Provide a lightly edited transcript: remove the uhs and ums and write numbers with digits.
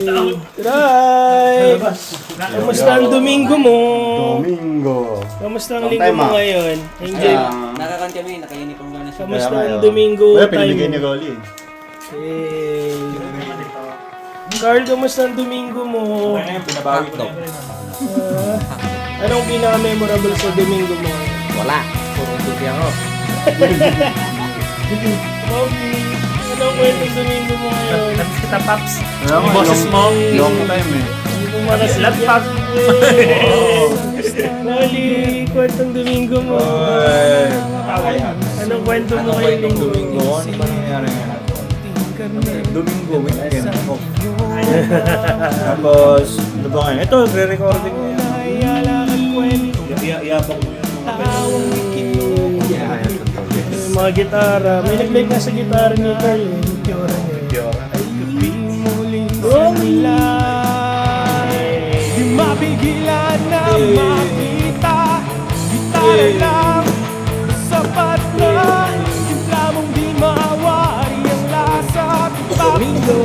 Try! Kamusta ang Domingo mo? Domingo. Kamusta ang linggo mo ngayon? Enjoy. Nakakan kami, naka-uniform ka na siya. Kamusta ang Domingo Wala, time pinibigay ni mo? Rolly. Carl, kamusta ang Domingo mo? Pinabawi daw. Anong pinaka-memorable sa Domingo mo? Wala. Purong tuti ako. Bobby, anong kwentong Domingo mo ngayon? Tapos kita, Paps. Yung boses mo. Long time eh. Hindi mo makasalat. Lat, Paps. Rolly, kwentong Domingo mo. Anong kwento mo ngayong linggo? Ano ba nangyayari ngayon? Domingo, weekend. Tapos, ano ba ngayon? Ito, re-recording mo yan. Iabang mo yung mga Yung mga gitara. May nag-like nga sa gitara ni Carl. Piora niya. Di mapigilan na makita. Gitara lang, sapat na. Timpla mong di mawari ang lasa. Domingo.